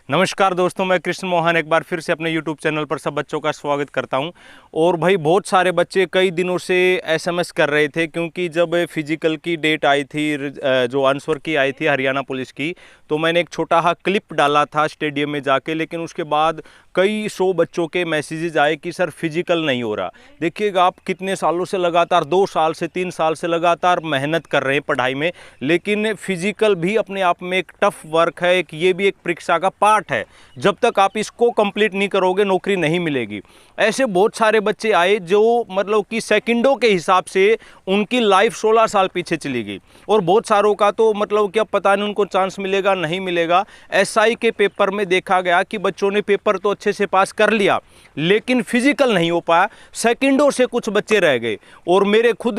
नमस्कार दोस्तों, मैं कृष्ण मोहन एक बार फिर से अपने YouTube चैनल पर सब बच्चों का स्वागत करता हूं। और भाई बहुत सारे बच्चे कई दिनों से SMS कर रहे थे, क्योंकि जब फिजिकल की डेट आई थी, जो आंसर की आई थी हरियाणा पुलिस की, तो मैंने एक छोटा सा क्लिप डाला था स्टेडियम में जाके। लेकिन उसके बाद कई 100 बच्चों के मैसेजेस आए कि सर फिजिकल नहीं हो रहा। देखिएगा, आप कितने सालों से लगातार 2 साल से 3 साल से लगातार मेहनत कर रहे हैं पढ़ाई में, लेकिन फिजिकल भी अपने आप में एक टफ वर्क है, ये भी एक परीक्षा का पार्ट है। जब तक आप इसको कंप्लीट नहीं करोगे नौकरी नहीं मिलेगी। ऐसे बहुत सारे बच्चे आए जो मतलब कि सेकंडों के हिसाब से उनकी लाइफ 16 साल पीछे चली गई। और बहुत सारों का तो मतलब कि अब पता नहीं उनको चांस मिलेगा नहीं मिलेगा। SI के पेपर में देखा गया कि बच्चों ने पेपर तो अच्छे से पास कर लिया, लेकिन फिजिकल नहीं हो पाया, सेकंडों से कुछ बच्चे रह गए। और मेरे खुद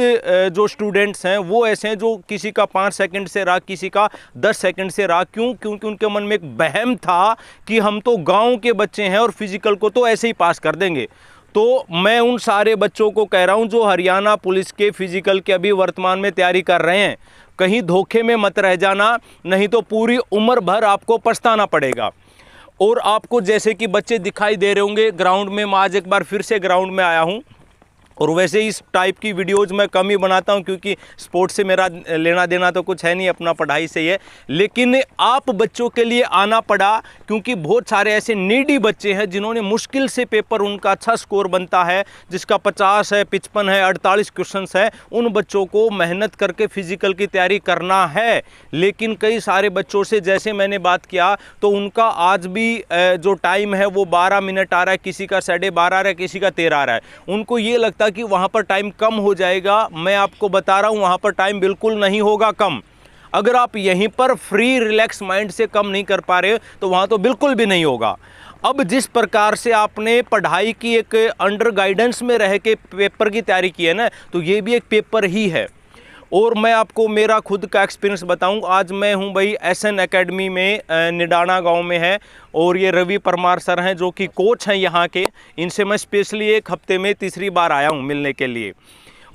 जो स्टूडेंट्स हैं वो ऐसे हैं जो किसी का 5 सेकंड से रहा, किसी का 10 सेकंड से रहा। क्यों? क्योंकि उनके मन में एक वहम था कि हम तो गांव के बच्चे हैं और फिजिकल को तो ऐसे ही पास कर देंगे। तो मैं उन सारे बच्चों को कह रहा हूं जो हरियाणा पुलिस के फिजिकल के अभी वर्तमान में तैयारी कर रहे हैं, कहीं धोखे में मत रह जाना, नहीं तो पूरी उम्र भर आपको पछताना पड़ेगा। और आपको जैसे कि बच्चे दिखाई दे रहे होंगे ग्राउंड में, मैं आज एक बार फिर से ग्राउंड में आया हूं। और वैसे इस टाइप की वीडियोज़ मैं कम ही बनाता हूं, क्योंकि स्पोर्ट्स से मेरा लेना देना तो कुछ है नहीं, अपना पढ़ाई से ही है। लेकिन आप बच्चों के लिए आना पड़ा, क्योंकि बहुत सारे ऐसे नीडी बच्चे हैं जिन्होंने मुश्किल से पेपर, उनका अच्छा स्कोर बनता है, जिसका 50 है, 55 है, 48 क्वेश्चंस है। उन बच्चों को मेहनत करके फिजिकल की तैयारी करना है। लेकिन कई सारे बच्चों से जैसे मैंने बात किया, तो उनका आज भी जो टाइम है वो 12 मिनट आ रहा है, किसी का 12:30 आ रहा है, किसी का 13 आ रहा है। उनको ये लगता कि वहाँ पर टाइम कम हो जाएगा। मैं आपको बता रहा हूँ, वहाँ पर टाइम बिल्कुल नहीं होगा कम। अगर आप यहीं पर फ्री रिलैक्स माइंड से कम नहीं कर पा रहे तो वहाँ तो बिल्कुल भी नहीं होगा। अब जिस प्रकार से आपने पढ़ाई की, एक अंडर गाइडेंस में रह के पेपर की तैयारी की है ना, तो ये भी एक पेपर ही है। और मैं आपको मेरा खुद का एक्सपीरियंस बताऊं। आज मैं हूं भाई SN एकेडमी में, निडाना गांव में है। और ये रवि परमार सर हैं जो कि कोच हैं यहाँ के। इनसे मैं स्पेशली एक हफ्ते में तीसरी बार आया हूं मिलने के लिए।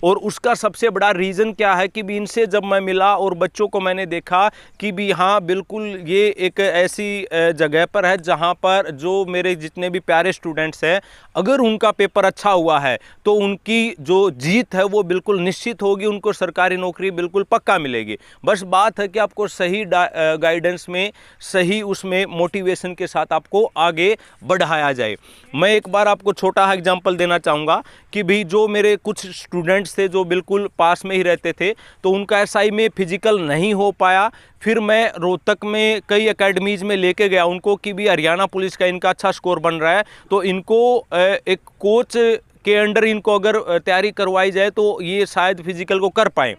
और उसका सबसे बड़ा रीज़न क्या है कि भी इनसे जब मैं मिला और बच्चों को मैंने देखा कि भी हाँ बिल्कुल ये एक ऐसी जगह पर है जहाँ पर जो मेरे जितने भी प्यारे स्टूडेंट्स हैं, अगर उनका पेपर अच्छा हुआ है तो उनकी जो जीत है वो बिल्कुल निश्चित होगी, उनको सरकारी नौकरी बिल्कुल पक्का मिलेगी। बस बात है कि आपको सही गाइडेंस में, सही उसमें मोटिवेशन के साथ आपको आगे बढ़ाया जाए। मैं एक बार आपको छोटा एग्जाम्पल देना चाहूँगा कि भी जो मेरे कुछ स्टूडेंट्स थे जो बिल्कुल पास में ही रहते थे, तो उनका SI में फिजिकल नहीं हो पाया। फिर मैं रोहतक में कई एकेडमीज़ में लेके गया उनको कि भी हरियाणा पुलिस का इनका अच्छा स्कोर बन रहा है, तो इनको एक कोच के अंडर इनको अगर तैयारी करवाई जाए तो ये शायद फिजिकल को कर पाएँ।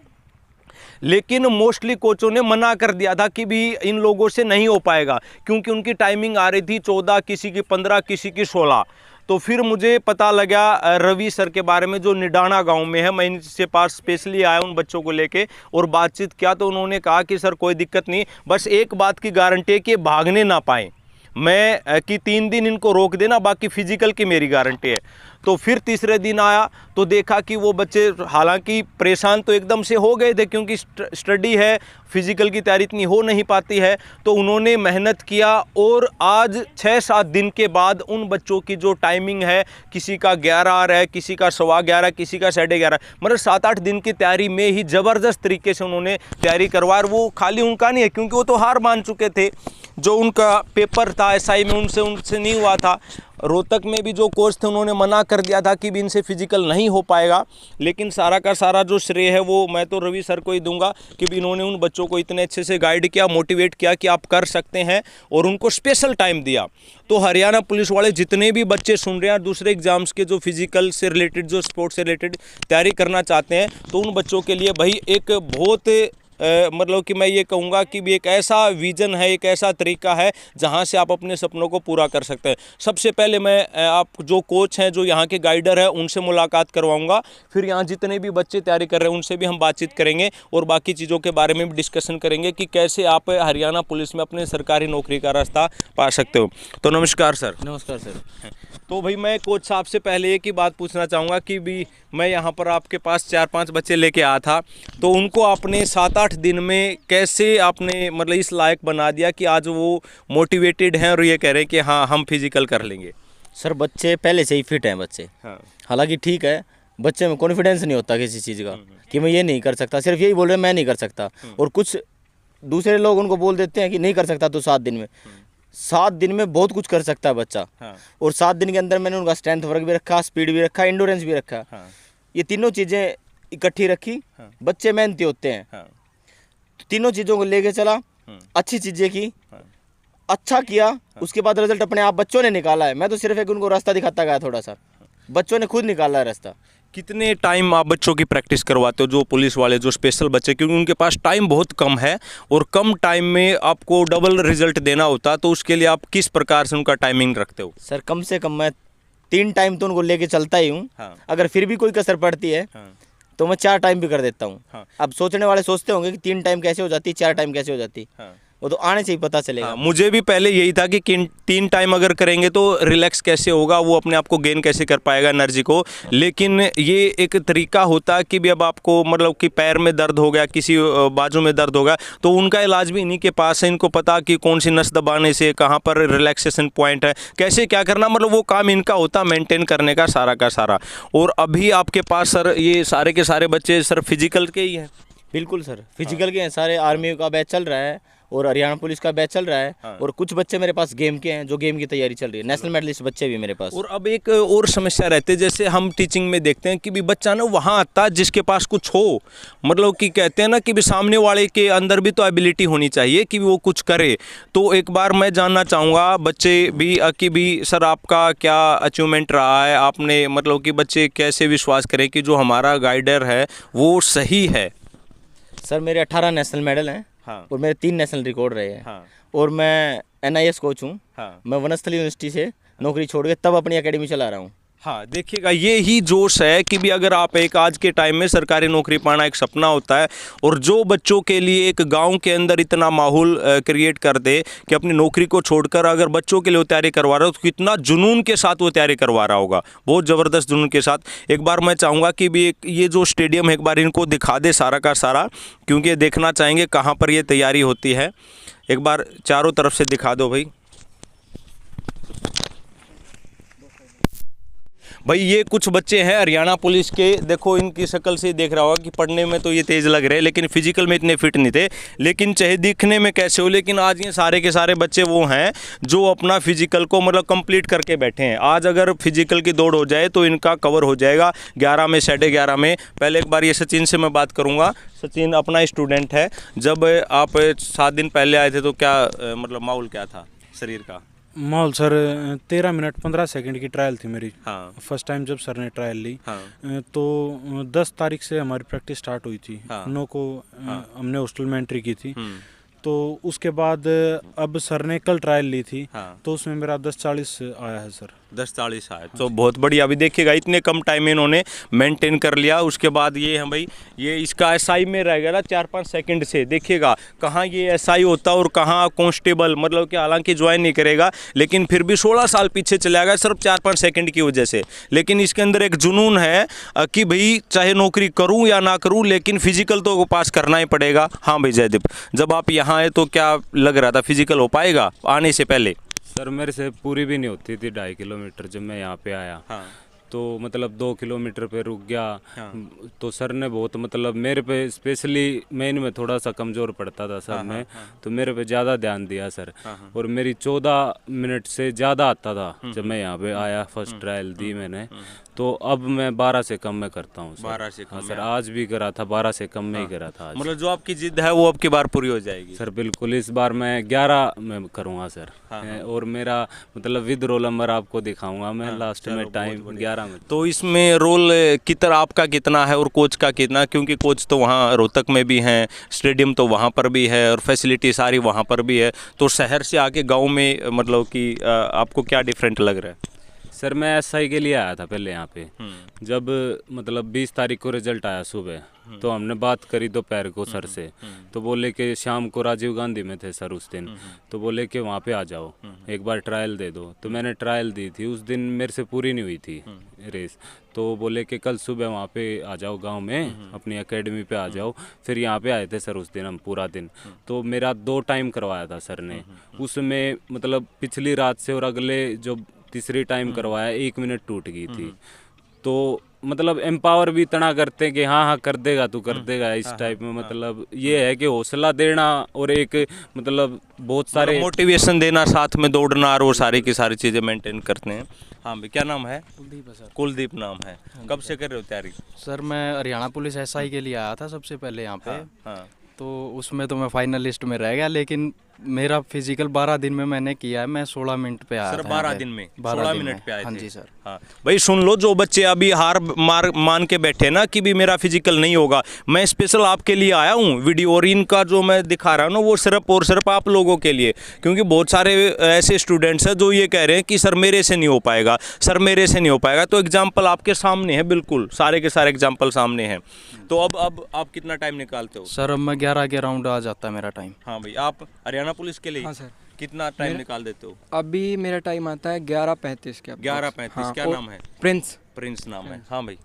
लेकिन मोस्टली कोचों ने मना कर दिया था कि भी इन लोगों से नहीं हो पाएगा, क्योंकि उनकी टाइमिंग आ रही थी 14, किसी की 15, किसी की 16। तो फिर मुझे पता लगा रवि सर के बारे में जो निडाना गांव में है। मैं इनसे पास स्पेशली आया उन बच्चों को लेके और बातचीत किया, तो उन्होंने कहा कि सर कोई दिक्कत नहीं, बस एक बात की गारंटी है कि भागने ना पाएँ। मैं कि 3 दिन इनको रोक देना, बाकी फिजिकल की मेरी गारंटी है। तो फिर तीसरे दिन आया तो देखा कि वो बच्चे हालांकि परेशान तो एकदम से हो गए थे, क्योंकि स्टडी है, फिजिकल की तैयारी इतनी हो नहीं पाती है। तो उन्होंने मेहनत किया और आज 6-7 दिन के बाद उन बच्चों की जो टाइमिंग है, किसी का 11 आ रहा है, किसी का 11:15, किसी का 11:30, मतलब 7-8 दिन की तैयारी में ही ज़बरदस्त तरीके से उन्होंने तैयारी करवा। वो खाली उनका नहीं है, क्योंकि वो तो हार मान चुके थे। जो उनका पेपर था SI में उनसे नहीं हुआ था। रोहतक में भी जो कोच थे उन्होंने मना कर दिया था कि भी इनसे फिजिकल नहीं हो पाएगा। लेकिन सारा का सारा जो श्रेय है वो मैं तो रवि सर को ही दूंगा कि भी इन्होंने उन बच्चों को इतने अच्छे से गाइड किया, मोटिवेट किया कि आप कर सकते हैं, और उनको स्पेशल टाइम दिया। तो हरियाणा पुलिस वाले जितने भी बच्चे सुन रहे हैं दूसरे एग्जाम्स के, जो फिजिकल से रिलेटेड, जो स्पोर्ट्स से रिलेटेड तैयारी करना चाहते हैं, तो उन बच्चों के लिए भाई एक बहुत मतलब कि मैं ये कहूँगा कि भी एक ऐसा विज़न है, एक ऐसा तरीका है जहाँ से आप अपने सपनों को पूरा कर सकते हैं। सबसे पहले मैं आप जो कोच हैं, जो यहाँ के गाइडर हैं, उनसे मुलाकात करवाऊँगा। फिर यहाँ जितने भी बच्चे तैयारी कर रहे हैं उनसे भी हम बातचीत करेंगे और बाकी चीज़ों के बारे में भी डिस्कशन करेंगे कि कैसे आप हरियाणा पुलिस में अपने सरकारी नौकरी का रास्ता पा सकते हो। तो नमस्कार सर। नमस्कार सर। तो भाई मैं कोच साहब से पहले एक ही बात पूछना चाहूँगा कि भी मैं यहाँ पर आपके पास 4-5 बच्चे लेके आया था, तो उनको आपने 7-8 8 दिन में कैसे आपने मतलब इस लायक बना दिया कि आज वो मोटिवेटेड हैं और ये कह रहे हैं कि हाँ हम फिजिकल कर लेंगे? सर बच्चे पहले से ही फिट हैं बच्चे। हाँ। हालांकि ठीक है, बच्चे में कॉन्फिडेंस नहीं होता किसी चीज़ का कि मैं ये नहीं कर सकता, सिर्फ यही बोल रहे हैं मैं नहीं कर सकता। और कुछ दूसरे लोग उनको बोल देते हैं कि नहीं कर सकता तो 7 दिन में। 7 दिन में बहुत कुछ कर सकता है बच्चा। हाँ। और 7 दिन के अंदर मैंने उनका स्ट्रेंथ वर्क भी रखा, स्पीड भी रखा, इंडोरेंस भी रखा। हाँ। ये तीनों चीज़ें इकट्ठी रखी। हाँ। बच्चे मेहनती होते हैं। हाँ। तो तीनों चीज़ों को लेके चला, अच्छी चीज़ें की, अच्छा किया, उसके बाद रिजल्ट अपने आप बच्चों ने निकाला है। मैं तो सिर्फ एक उनको रास्ता दिखाता गया, थोड़ा सा बच्चों ने खुद निकाला है रास्ता। कितने टाइम आप बच्चों की प्रैक्टिस करवाते हो, जो पुलिस वाले, जो स्पेशल बच्चे, क्योंकि उनके पास टाइम बहुत कम है और कम टाइम में आपको डबल रिजल्ट देना होता, तो उसके लिए आप किस प्रकार से उनका टाइमिंग रखते हो? सर कम से कम मैं 3 टाइम तो उनको लेके चलता ही हूँ। हाँ। अगर फिर भी कोई कसर पड़ती है तो मैं 4 टाइम भी कर देता हूँ। हाँ। अब सोचने वाले सोचते होंगे कि 3 टाइम कैसे हो जाती, 4 टाइम कैसे हो जाती। वो तो आने से ही पता चलेगा। हाँ, मुझे भी पहले यही था कि 3 टाइम अगर करेंगे तो रिलैक्स कैसे होगा, वो अपने आप को गेन कैसे कर पाएगा एनर्जी को। लेकिन ये एक तरीका होता है कि भी अब आपको मतलब कि पैर में दर्द हो गया, किसी बाजू में दर्द हो गया, तो उनका इलाज भी इन्हीं के पास है। इनको पता कि कौन सी नस दबाने से कहाँ पर रिलैक्सेशन पॉइंट है, कैसे क्या करना, मतलब वो काम इनका होता मेंटेन करने का सारा का सारा। और अभी आपके पास सर ये सारे के सारे बच्चे सर फिजिकल के ही हैं? बिल्कुल सर, फिजिकल के हैं सारे। आर्मी का बैच चल रहा है और हरियाणा पुलिस का बैच चल रहा है। हाँ। और कुछ बच्चे मेरे पास गेम के हैं, जो गेम की तैयारी चल रही है। नेशनल मेडलिस्ट बच्चे भी मेरे पास। और अब एक और समस्या रहती है, जैसे हम टीचिंग में देखते हैं कि भी बच्चा ना वहाँ आता है जिसके पास कुछ हो, मतलब कि कहते हैं ना कि भी सामने वाले के अंदर भी तो एबिलिटी होनी चाहिए कि वो कुछ करे। तो एक बार मैं जानना चाहूँगा बच्चे भी कि भी सर आपका क्या अचीवमेंट रहा है, आपने मतलब कि बच्चे कैसे विश्वास करें कि जो हमारा गाइडर है वो सही है? सर मेरे 18 नेशनल मेडल हैं। हाँ। और मेरे 3 नेशनल रिकॉर्ड रहे हैं। हाँ। और मैं NIS कोच हूँ। हाँ। मैं वनस्थली यूनिवर्सिटी से नौकरी छोड़ के तब अपनी एकेडमी चला रहा हूँ। हाँ, देखिएगा ये ही जोश है कि भी अगर आप एक आज के टाइम में सरकारी नौकरी पाना एक सपना होता है, और जो बच्चों के लिए एक गांव के अंदर इतना माहौल क्रिएट कर दे कि अपनी नौकरी को छोड़कर अगर बच्चों के लिए वो तैयारी करवा रहा हो, तो कितना जुनून के साथ वो तैयारी करवा रहा होगा, बहुत ज़बरदस्त जुनून के साथ। एक बार मैं चाहूँगा कि भी ये जो स्टेडियम है एक बार इनको दिखा दे सारा का सारा, क्योंकि देखना चाहेंगे कहाँ पर ये तैयारी होती है। एक बार चारों तरफ से दिखा दो भाई। भाई ये कुछ बच्चे हैं हरियाणा पुलिस के, देखो इनकी शक्ल से देख रहा होगा कि पढ़ने में तो ये तेज़ लग रहे हैं, लेकिन फिजिकल में इतने फिट नहीं थे। लेकिन चाहे दिखने में कैसे हो, लेकिन आज ये सारे के सारे बच्चे वो हैं जो अपना फिजिकल को मतलब कंप्लीट करके बैठे हैं। आज अगर फिजिकल की दौड़ हो जाए तो इनका कवर हो जाएगा 11 में 11:30 में। पहले एक बार ये सचिन से मैं बात करूँगा। सचिन अपना स्टूडेंट है, जब आप 7 दिन पहले आए थे तो क्या मतलब माहौल क्या था शरीर का? माहौल सर 13 मिनट 15 सेकंड की ट्रायल थी मेरी। हाँ। फर्स्ट टाइम जब सर ने ट्रायल ली। हाँ। तो 10 तारीख से हमारी प्रैक्टिस स्टार्ट हुई थी। हाँ। 9 को हमने हॉस्टल में एंट्री की थी। तो उसके बाद अब सर ने कल ट्रायल ली थी। हाँ। तो उसमें मेरा 10:40 आया है सर। 10:40 आया, तो बहुत बढ़िया। अभी देखिएगा इतने कम टाइम में इन्होंने मेंटेन कर लिया। उसके बाद ये है भाई, ये इसका SI में रह गया 4-5 सेकंड से। देखिएगा कहाँ ये SI होता और कहाँ कांस्टेबल, मतलब कि हालांकि ज्वाइन नहीं करेगा लेकिन फिर भी 16 साल पीछे चला गया सिर्फ 4-5 सेकंड की वजह से। लेकिन इसके अंदर एक जुनून है कि भाई चाहे नौकरी करूँ या ना करूँ, लेकिन फिजिकल तो पास करना ही पड़ेगा। हाँ भाई जयदीप, जब आप यहाँ आए तो क्या लग रहा था, फिजिकल हो पाएगा आने से पहले? सर मेरे से पूरी भी नहीं होती थी 2.5 किलोमीटर जब मैं यहाँ पे आया। हाँ। तो मतलब 2 किलोमीटर पे रुक गया। हाँ। तो सर ने बहुत मतलब मेरे पे स्पेशली, मैं इनमें थोड़ा सा कमज़ोर पड़ता था सर में। तो मेरे पे ज़्यादा ध्यान दिया सर। और मेरी 14 मिनट से ज़्यादा आता था जब मैं यहाँ पे आया। फर्स्ट ट्रायल दी मैंने, तो अब मैं 12 से कम में करता हूँ। 12 से कम सर आज भी करा था, 12 से कम में ही करा था आज। मतलब जो आपकी जिद है वो अब की बार पूरी हो जाएगी? सर बिल्कुल, इस बार मैं 11 में करूँगा सर। और मेरा मतलब विद रोल नंबर आपको दिखाऊंगा मैं लास्ट में टाइम 11 में। तो इसमें रोल कितना आपका कितना है और कोच का कितना, क्योंकि कोच तो वहाँ रोहतक में भी हैं, स्टेडियम तो वहाँ पर भी है और फैसिलिटी सारी वहाँ पर भी है, तो शहर से आके गांव में मतलब कि आपको क्या डिफरेंट लग रहा है? सर मैं SI के लिए आया था पहले यहाँ पे। जब मतलब 20 तारीख को रिजल्ट आया सुबह, तो हमने बात करी दोपहर को सर से, तो बोले कि शाम को राजीव गांधी में थे सर उस दिन, तो बोले कि वहाँ पे आ जाओ, एक बार ट्रायल दे दो। तो मैंने ट्रायल दी थी, उस दिन मेरे से पूरी नहीं हुई थी रेस, तो बोले कि कल सुबह वहाँ पे आ जाओ गांव में, अपनी एकेडमी पे आ जाओ। फिर यहाँ पे आए थे सर उस दिन हम पूरा दिन, तो मेरा 2 टाइम करवाया था सर ने उसमें, मतलब पिछली रात से और अगले जो तीसरी टाइम करवाया 1 मिनट टूट गई थी। तो मतलब एम्पावर भी इतना करते हैं कि हाँ हाँ कर देगा तू, कर देगा इस टाइप में। मतलब ये है कि हौसला देना और एक मतलब बहुत सारे मोटिवेशन देना, साथ में दौड़ना और वो सारी की सारी चीज़ें मेंटेन करते हैं। हाँ भाई, क्या नाम है? कुलदीप है सर। कुलदीप नाम है। कब से कर रहे हो तैयारी? सर मैं हरियाणा पुलिस एसआई के लिए आया था सबसे पहले यहाँ पे। हाँ तो उसमें तो मैं फाइनलिस्ट में रह गया, लेकिन मेरा फिजिकल 12 दिन में मैंने किया है। मैं 16 मिनट पे आया सर, था 12 यहाँ पे। दिन में 12 16 दिन मिनट में। पे आए हाँ थे। जी सर। हाँ भाई, सुन लो, जो बच्चे अभी हार मान के बैठे ना कि भी मेरा फिजिकल नहीं होगा, मैं स्पेशल आपके लिए आया हूँ वीडियो, और इनका जो मैं दिखा रहा हूँ ना वो सिर्फ और सिर्फ आप लोगों के लिए, क्योंकि बहुत सारे ऐसे स्टूडेंट्स हैं जो ये कह रहे हैं कि सर मेरे से नहीं हो पाएगा, सर मेरे से नहीं हो पाएगा। तो एग्जाम्पल आपके सामने है, बिल्कुल सारे के सारे एग्जाम्पल सामने हैं। तो अब आप कितना टाइम निकालते हो? सर अब मैं 11 के राउंड आ जाता है मेरा टाइम। हाँ भाई, आप हरियाणा पुलिस के लिए हाँ सर, कितना टाइम निकाल देते हो? अभी मेरा टाइम आता है 11:35 के। 11:35। क्या और नाम है? प्रिंस। प्रिंस नाम है। हाँ भाई,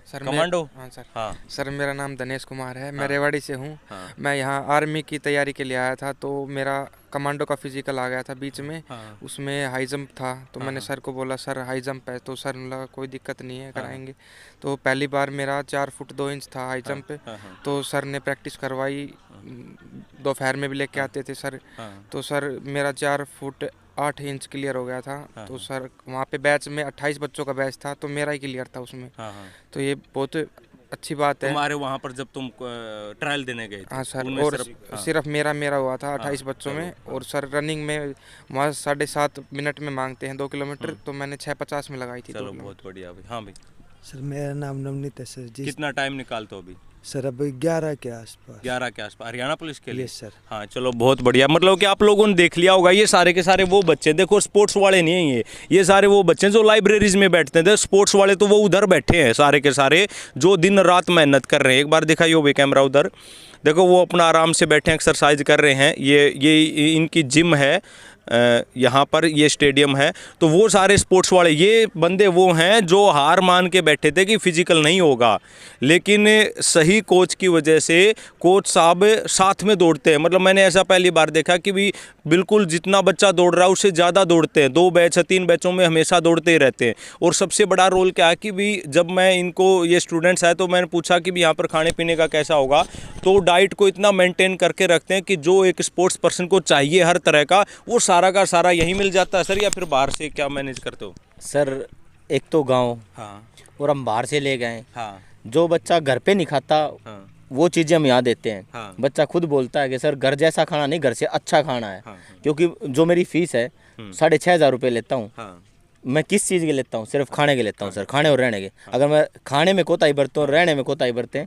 सर कमांडो? हाँ सर। हाँ सर मेरा नाम दिनेश कुमार है, मैं रेवाड़ी से हूँ। हाँ। मैं यहाँ आर्मी की तैयारी के लिए आया था, तो मेरा कमांडो का फिजिकल आ गया था बीच में। हाँ। उसमें हाई जंप था, तो मैंने सर को बोला सर हाई जंप है, तो सर ने लगा कोई दिक्कत नहीं है, कराएंगे। तो पहली बार मेरा 4 फुट 2 इंच था हाई जंप पे। तो सर ने प्रैक्टिस करवाई, दोपहर में भी लेके आते थे सर। तो सर मेरा 4 फुट 8 इंच क्लियर हो गया था। तो सर वहाँ पे बैच में 28 बच्चों का बैच था, तो मेरा ही क्लियर था उसमें। तो ये बहुत अच्छी बात है। तुम्हारे वहाँ पर जब तुम ट्रायल देने गए थे? हाँ सर, उनमें और सिर्फ- सिर्फ मेरा हुआ था 28 बच्चों में। और सर रनिंग में वहाँ 7.5 मिनट में मांगते हैं 2 किलोमीटर, तो मैंने 6:50 में लगाई थी। चलो बहुत बढ़िया भाई। हाँ भाई, सर मेरा नाम नवनीत है सर जी। कितना टाइम निकालते हो अभी? सर अभी 11 के आसपास। 11 के आसपास हरियाणा पुलिस के लिए? Yes sir. हाँ चलो बहुत बढ़िया। मतलब कि आप लोगों ने देख लिया होगा, ये सारे के सारे वो बच्चे, देखो स्पोर्ट्स वाले नहीं हैं ये सारे वो बच्चे हैं जो लाइब्रेरीज में बैठते थे। स्पोर्ट्स वाले तो वो उधर बैठे हैं सारे के सारे, जो दिन रात मेहनत कर रहे हैं। एक बार दिखाइए वो भी कैमरा उधर, देखो वो अपना आराम से बैठे एक्सरसाइज कर रहे हैं। ये इनकी जिम है, यहाँ पर ये स्टेडियम है। तो वो सारे स्पोर्ट्स वाले ये बंदे वो हैं जो हार मान के बैठे थे कि फिजिकल नहीं होगा, लेकिन सही कोच की वजह से कोच साहब साथ में दौड़ते हैं। मतलब मैंने ऐसा पहली बार देखा कि भी बिल्कुल जितना बच्चा दौड़ रहा है उससे ज़्यादा दौड़ते हैं। 2 बैच 3 बैचों में हमेशा दौड़ते ही रहते हैं। और सबसे बड़ा रोल क्या है कि भी जब मैं इनको ये स्टूडेंट्स आए तो मैंने पूछा कि भी यहाँ पर खाने पीने का कैसा होगा, तो डाइट को इतना मेंटेन करके रखते हैं कि जो एक स्पोर्ट्स पर्सन को चाहिए हर तरह का, वो सारा का सारा यहीं मिल जाता है सर, या फिर बाहर से क्या मैनेज करते हो? सर एक तो गांव, हाँ और हम बाहर से ले गए। हाँ जो बच्चा घर पे नहीं खाता हाँ वो चीज़ें हम यहाँ देते हैं। हाँ। बच्चा खुद बोलता है कि सर घर जैसा खाना नहीं, घर से अच्छा खाना है। हाँ। क्योंकि जो मेरी फीस है 6,500 रुपये लेता हूँ। हाँ मैं किस चीज़ के लेता हूँ? सिर्फ खाने के लेता हूँ सर, खाने और रहने के। अगर मैं खाने में कोताही बरतूँ और रहने में कोताही बरतें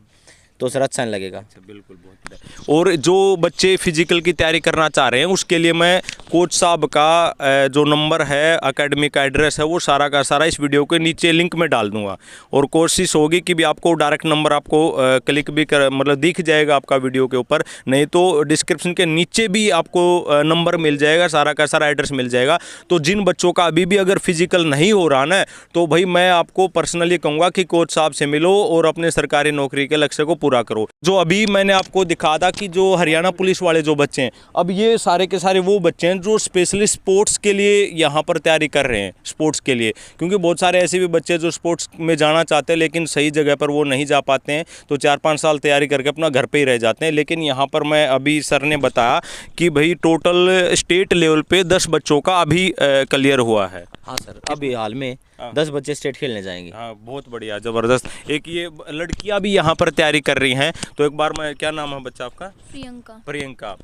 तो सर अच्छा नहीं लगेगा। बिल्कुल, बहुत बढ़िया। और जो बच्चे फिजिकल की तैयारी करना चाह रहे हैं उसके लिए मैं कोच साहब का जो नंबर है, एकेडमी का एड्रेस है, वो सारा का सारा इस वीडियो के नीचे लिंक में डाल दूंगा। और कोशिश होगी कि भी आपको डायरेक्ट नंबर आपको क्लिक भी कर, मतलब दिख जाएगा आपका वीडियो के ऊपर, नहीं तो डिस्क्रिप्शन के नीचे भी आपको नंबर मिल जाएगा, सारा का सारा एड्रेस मिल जाएगा। तो जिन बच्चों का अभी भी अगर फिजिकल नहीं हो रहा ना, तो भाई मैं आपको पर्सनली कहूँगा कि कोच साहब से मिलो और अपने सरकारी नौकरी के लक्ष्य को पूरा करो। जो अभी मैंने आपको दिखा था कि जो हरियाणा पुलिस वाले जो बच्चे हैं, अब ये सारे के सारे वो बच्चे हैं जो स्पेशली स्पोर्ट्स के लिए यहाँ पर तैयारी कर रहे हैं, स्पोर्ट्स के लिए। क्योंकि बहुत सारे ऐसे भी बच्चे जो स्पोर्ट्स में जाना चाहते हैं लेकिन सही जगह पर वो नहीं जा पाते हैं, तो 4-5 साल तैयारी करके अपना घर पे ही रह जाते हैं। लेकिन यहाँ पर मैं अभी सर ने बताया कि भाई टोटल स्टेट लेवल पे 10 बच्चों का अभी क्लियर हुआ है। हाँ सर, अभी हाल में 10 बच्चे स्टेट खेलने जाएंगे। हाँ बहुत बढ़िया, ज़बरदस्त। एक ये लड़कियां भी यहाँ पर तैयारी कर रही हैं। तो एक बार मैं, क्या नाम है बच्चा आपका? प्रियंका। प्रियंका।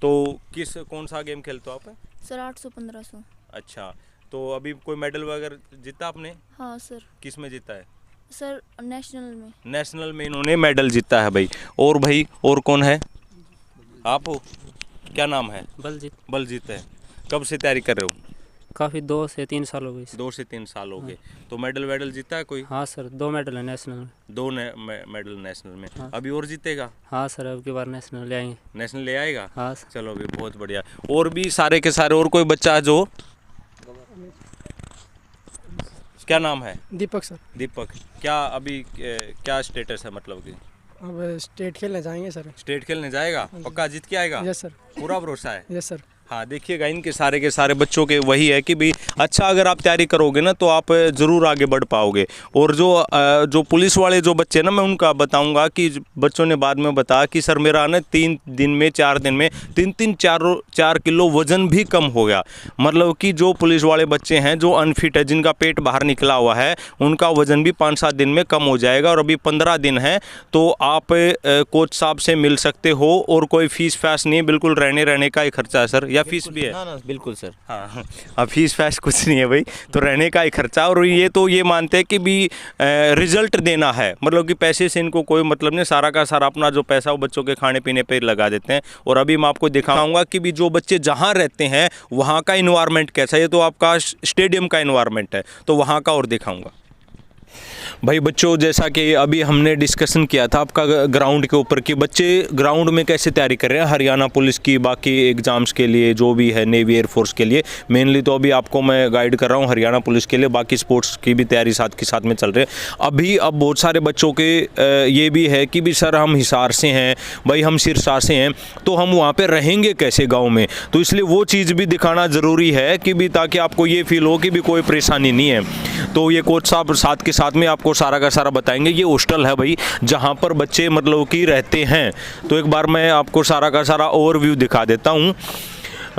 तो कौन सा गेम खेलते हो आप? सर 800-1500। अच्छा, तो अभी कोई मेडल वगैरह जीता आपने? हाँ सर। किस में जीता है? सर नेशनल में। नेशनल में इन्होंने मेडल जीता है भाई। और भाई और कौन है? आप हो? क्या नाम है? बलजीत। बलजीत है। कब से तैयारी कर रहे हो? काफ़ी 2 से 3 साल हो गए। 2 से 3 साल हो गए। तो मेडल वेडल जीता है कोई? हाँ सर, 2 मेडल है नेशनल में। 2 मेडल नेशनल में। हाँ। अभी और जीतेगा? हाँ सर, अब की बार नेशनल ले आएंगे। नेशनल ले आएगा? हाँ सर। चलो अभी बहुत बढ़िया। और भी सारे के सारे और कोई बच्चा जो, क्या नाम है? दीपक सर। दीपक, क्या अभी क्या स्टेटस है, मतलब कि अब स्टेट खेलने जाएंगे सर। स्टेट खेलने जाएगा? पक्का जीत के आएगा? Yes sir. पूरा भरोसा है? Yes sir. हाँ, देखिएगा इनके सारे के सारे बच्चों के वही है कि भाई अच्छा अगर आप तैयारी करोगे ना तो आप ज़रूर आगे बढ़ पाओगे। और जो पुलिस वाले जो बच्चे ना, मैं उनका बताऊंगा कि बच्चों ने बाद में बताया कि सर मेरा ना 3 दिन में 4 दिन में 3-4 किलो वज़न भी कम हो गया। मतलब कि जो पुलिस वाले बच्चे हैं जो अनफिट है, जिनका पेट बाहर निकला हुआ है, उनका वज़न भी 5-7 दिन में कम हो जाएगा। और अभी 15 दिन है तो आप कोच साहब से मिल सकते हो। और कोई फीस फैस नहीं, बिल्कुल रहने का ही खर्चा है सर, या फीस भी है? ना बिल्कुल सर। हाँ, अब फीस फैस कुछ नहीं है भाई, तो रहने का ही खर्चा। और ये तो ये मानते हैं कि भी रिजल्ट देना है, मतलब कि पैसे से इनको कोई मतलब नहीं, सारा का सारा अपना जो पैसा वो बच्चों के खाने पीने पे लगा देते हैं। और अभी मैं आपको दिखाऊंगा कि भी जो बच्चे जहाँ रहते हैं वहाँ का इन्वायरमेंट कैसा है। ये तो आपका स्टेडियम का इन्वायरमेंट है, तो वहाँ का और दिखाऊंगा। भाई बच्चों, जैसा कि अभी हमने डिस्कशन किया था आपका ग्राउंड के ऊपर कि बच्चे ग्राउंड में कैसे तैयारी कर रहे हैं हरियाणा पुलिस की, बाकी एग्ज़ाम्स के लिए, जो भी है नेवी एयरफोर्स के लिए। मेनली तो अभी आपको मैं गाइड कर रहा हूँ हरियाणा पुलिस के लिए, बाकी स्पोर्ट्स की भी तैयारी साथ के साथ में चल रही है। अब बहुत सारे बच्चों के ये भी है कि भी सर हम हिसार से हैं, भाई हम सिरसा से हैं, तो हम वहाँ पर रहेंगे कैसे गाँव में। तो इसलिए वो चीज़ भी दिखाना ज़रूरी है कि भी ताकि आपको ये फील हो कि भी कोई परेशानी नहीं है। तो ये कोच साहब साथ के साथ में आपको सारा का सारा बताएंगे। ये हॉस्टल है भाई जहाँ पर बच्चे मतलब कि रहते हैं। तो एक बार मैं आपको सारा का सारा ओवरव्यू दिखा देता हूँ।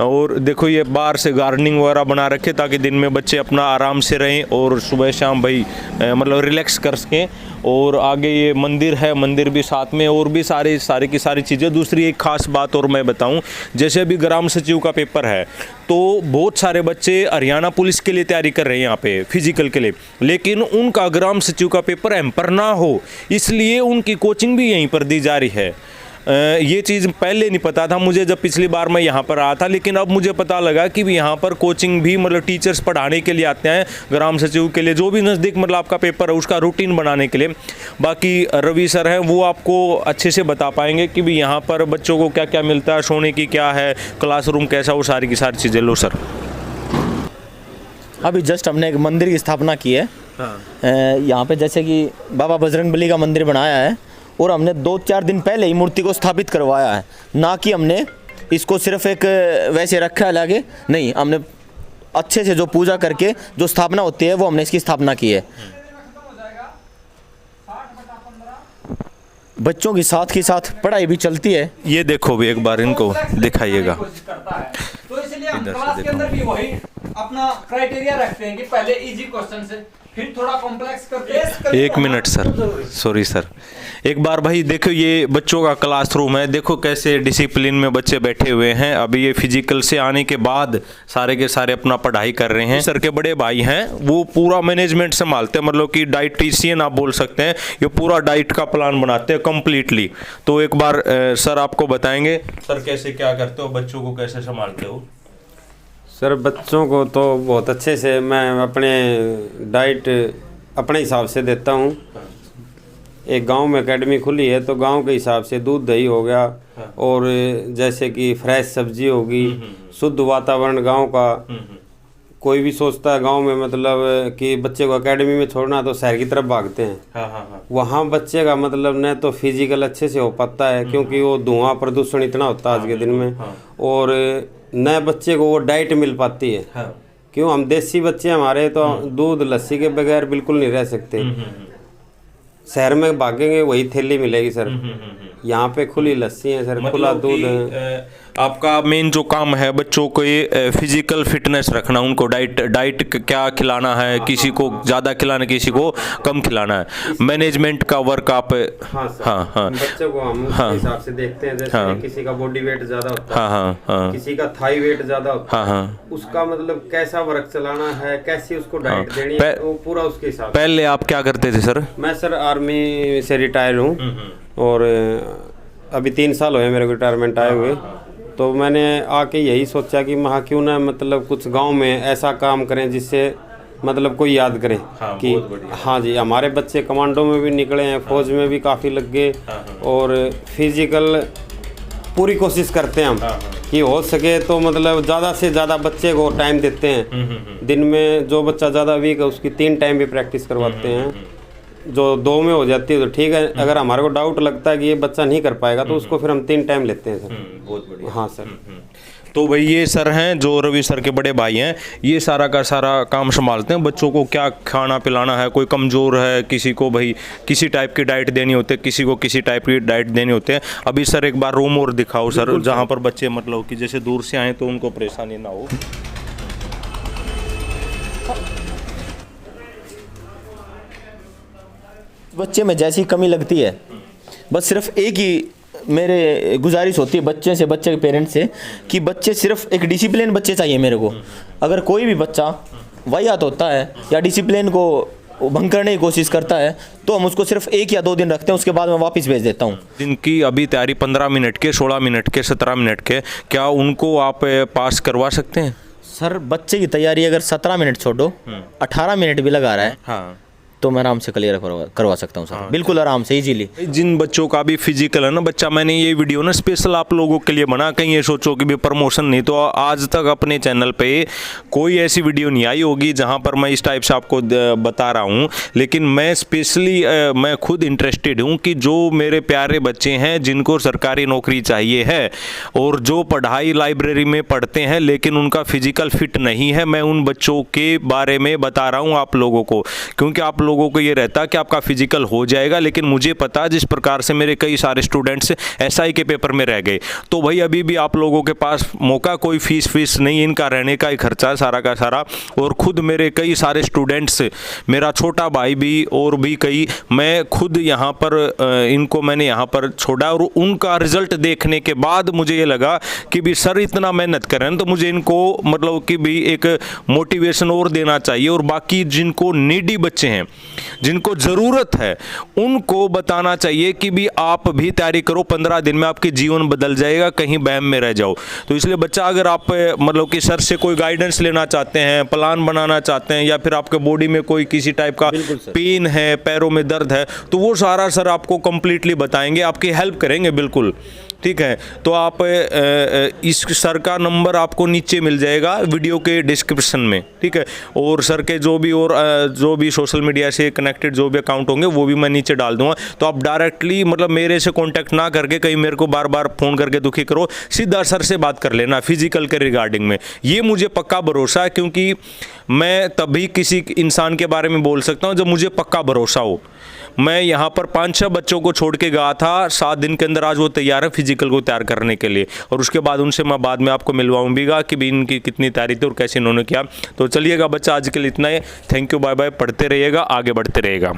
और देखो ये बाहर से गार्डनिंग वगैरह बना रखे ताकि दिन में बच्चे अपना आराम से रहें और सुबह शाम भाई मतलब रिलैक्स कर सकें। और आगे ये मंदिर है, मंदिर भी साथ में, और भी सारी की सारी चीज़ें। दूसरी एक ख़ास बात और मैं बताऊं, जैसे अभी ग्राम सचिव का पेपर है तो बहुत सारे बच्चे हरियाणा पुलिस के लिए तैयारी कर रहे हैं यहाँ पे फिजिकल के लिए, लेकिन उनका ग्राम सचिव का पेपर एम्पर ना हो, इसलिए उनकी कोचिंग भी यहीं पर दी जा रही है। ये चीज़ पहले नहीं पता था मुझे जब पिछली बार मैं यहाँ पर आया था, लेकिन अब मुझे पता लगा कि भी यहाँ पर कोचिंग भी मतलब टीचर्स पढ़ाने के लिए आते हैं ग्राम सचिव के लिए, जो भी नज़दीक मतलब आपका पेपर है उसका रूटीन बनाने के लिए। बाकी रवि सर हैं वो आपको अच्छे से बता पाएंगे कि भी यहाँ पर बच्चों को क्या क्या मिलता है, सोने की क्या है, क्लासरूम कैसा, वो सारी की सारी चीज़ें। लो सर, अभी जस्ट हमने एक मंदिर की स्थापना की है। हाँ। यहाँ पे जैसे कि बाबा बजरंगबली का मंदिर बनाया है, और हमने 2-4 दिन पहले ही मूर्ति को स्थापित करवाया है, ना कि हमने इसको सिर्फ एक वैसे रखा है लागे, नहीं, हमने अच्छे से जो पूजा करके जो स्थापना होती है वो हमने इसकी स्थापना की है। बच्चों की साथ पढ़ाई भी चलती है। ये देखो भी एक बार इनको दिखाइएगा। तो इसलिए हम क्लास के अंदर भी वही अपना क्राइटेरिया रखते हैं कि पहले इजी क्वेश्चन से फिर थोड़ा कॉम्प्लेक्स करते हैं। 1 मिनट सर, सॉरी सर, एक बार भाई देखो ये बच्चों का क्लासरूम है, देखो कैसे डिसिप्लिन में बच्चे बैठे हुए हैं। अभी ये फिजिकल से आने के बाद सारे के सारे अपना पढ़ाई कर रहे हैं। सर के बड़े भाई हैं वो पूरा मैनेजमेंट संभालते हैं, मतलब कि डाइटिशियन आप बोल सकते हैं, ये पूरा डाइट का प्लान बनाते हैं कम्प्लीटली। तो एक बार सर आपको बताएंगे सर कैसे क्या करते हो, बच्चों को कैसे संभालते हो। सर बच्चों को तो बहुत अच्छे से मैं अपने डाइट अपने हिसाब से देता हूँ। एक गांव में एकेडमी खुली है तो गांव के हिसाब से दूध दही हो गया, और जैसे कि फ्रेश सब्जी होगी, शुद्ध वातावरण गांव का। कोई भी सोचता है गांव में मतलब कि बच्चे को एकेडमी में छोड़ना तो शहर की तरफ भागते हैं। वहाँ बच्चे का मतलब न तो फिजिकल अच्छे से हो पाता है, क्योंकि वो धुआं प्रदूषण इतना होता है आज के दिन में, और नए बच्चे को वो डाइट मिल पाती है। क्यों, हम देसी बच्चे हमारे तो दूध लस्सी के बगैर बिल्कुल नहीं रह सकते। शहर में भागेंगे वही थैली मिलेगी सर, यहाँ पे खुली लस्सी है सर, मतलब खुला दूध है। आपका मेन जो काम है बच्चों को ये फिजिकल फिटनेस रखना, उनको डाइट क्या खिलाना है, किसी को ज़्यादा खिलाना, किसी को कम खिलाना है। मैनेजमेंट का वर्क आप हाँ बच्चों को हम उस हिसाब से देखते हैं। जैसे किसी का बॉडी वेट ज़्यादा होता है, किसी का थाई वेट ज़्यादा होता है, उसका मतलब कैसा वर्क चलाना है, कैसी उसको डाइट देनी है, वो पूरा उसके हिसाब। पहले आप क्या करते थे सर? मैं सर आर्मी से रिटायर हूँ, और अभी 3 साल हुए मेरे को रिटायरमेंट आए हुए। तो मैंने आके यही सोचा कि महा क्यों ना मतलब कुछ गांव में ऐसा काम करें जिससे मतलब कोई याद करे कि हाँ जी हमारे बच्चे कमांडो में भी निकले हैं, फौज में भी काफ़ी लग गए और फिजिकल पूरी कोशिश करते हैं हम कि हो सके तो मतलब ज़्यादा से ज़्यादा बच्चे को टाइम देते हैं। दिन में जो बच्चा ज़्यादा वीक है उसकी 3 टाइम भी प्रैक्टिस करवाते हैं, जो 2 में हो जाती है तो ठीक है। अगर हमारे को डाउट लगता है कि ये बच्चा नहीं कर पाएगा तो उसको फिर हम 3 टाइम लेते हैं सर। बहुत बढ़िया। हाँ सर। तो भाई ये सर हैं जो रवि सर के बड़े भाई हैं, ये सारा का सारा काम संभालते हैं। बच्चों को क्या खाना पिलाना है, कोई कमज़ोर है, किसी को भाई किसी टाइप की डाइट देनी होती है, किसी को किसी टाइप की डाइट देनी होती है। अभी सर एक बार रूम और दिखाओ सर, जहाँ पर बच्चे मतलब कि जैसे दूर से आए तो उनको परेशानी ना हो। बच्चे में जैसी कमी लगती है, बस सिर्फ एक ही मेरे गुजारिश होती है बच्चे से, बच्चे के पेरेंट्स से, कि बच्चे सिर्फ एक डिसिप्लिन बच्चे चाहिए मेरे को। अगर कोई भी बच्चा वाहियात होता है या डिसिप्लिन को भंग करने की कोशिश करता है तो हम उसको सिर्फ 1 या 2 दिन रखते हैं, उसके बाद मैं वापस भेज देता हूँ। दिन की अभी तैयारी 15 मिनट के, 16 मिनट के, 17 मिनट के, क्या उनको आप पास करवा सकते हैं? सर बच्चे की तैयारी अगर 17 मिनट छोड़ो 18 मिनट भी लगा रहा है हाँ तो मैं आराम से क्लियर करवा सकता हूँ सर। बिल्कुल आराम से, इजीली। जिन बच्चों का भी फिजिकल है ना बच्चा, मैंने ये वीडियो ना स्पेशल आप लोगों के लिए बना, कहीं ये सोचो कि भी प्रमोशन नहीं, तो आज तक अपने चैनल पे कोई ऐसी वीडियो नहीं आई होगी जहाँ पर मैं इस टाइप से आपको बता रहा हूँ। लेकिन मैं स्पेशली मैं खुद इंटरेस्टेड हूँ कि जो मेरे प्यारे बच्चे हैं जिनको सरकारी नौकरी चाहिए है और जो पढ़ाई लाइब्रेरी में पढ़ते हैं लेकिन उनका फिजिकल फिट नहीं है, मैं उन बच्चों के बारे में बता रहा हूँ आप लोगों को। क्योंकि आप लोगों को ये रहता कि आपका फिजिकल हो जाएगा, लेकिन मुझे पता जिस प्रकार से मेरे कई सारे स्टूडेंट्स एसआई के पेपर में रह गए, तो भाई अभी भी आप लोगों के पास मौका, कोई फीस नहीं, इनका रहने का ही खर्चा सारा का सारा। और खुद मेरे कई सारे स्टूडेंट्स, मेरा छोटा भाई भी और भी कई, मैं खुद यहाँ पर इनको मैंने यहाँ पर छोड़ा और उनका रिजल्ट देखने के बाद मुझे ये लगा कि भी सर इतना मेहनत कर रहे हैं तो मुझे इनको मतलब कि भी एक मोटिवेशन और देना चाहिए। और बाकी जिनको नीडी बच्चे हैं, जिनको ज़रूरत है, उनको बताना चाहिए कि भी आप भी तैयारी करो, 15 दिन में आपके जीवन बदल जाएगा, कहीं बहम में रह जाओ। तो इसलिए बच्चा, अगर आप मतलब कि सर से कोई गाइडेंस लेना चाहते हैं, प्लान बनाना चाहते हैं, या फिर आपके बॉडी में कोई किसी टाइप का पेन है, पैरों में दर्द है, तो वो सारा सर आपको कंप्लीटली बताएंगे, आपकी हेल्प करेंगे बिल्कुल। ठीक है, तो आप इस सर का नंबर आपको नीचे मिल जाएगा वीडियो के डिस्क्रिप्शन में। ठीक है, और सर के जो भी सोशल मीडिया से कनेक्टेड जो भी अकाउंट होंगे वो भी मैं नीचे डाल दूंगा। तो आप डायरेक्टली मतलब मेरे से कांटेक्ट ना करके कहीं मेरे को बार बार फ़ोन करके दुखी करो, सीधा सर से बात कर लेना फिजिकल के रिगार्डिंग में। ये मुझे पक्का भरोसा है, क्योंकि मैं तभी किसी इंसान के बारे में बोल सकता हूँ जब मुझे पक्का भरोसा हो। मैं यहाँ पर 5-6 बच्चों को छोड़ के गया था, 7 दिन के अंदर आज वो तैयार है फिजिकल को तैयार करने के लिए। और उसके बाद उनसे मैं बाद में आपको मिलवाऊंगा कि भी इनकी कितनी तैयारी थी और कैसे इन्होंने किया। तो चलिएगा बच्चा, आज के लिए इतना ही। Thank you, bye bye. पढ़ते रहिएगा, आगे बढ़ते रहिएगा।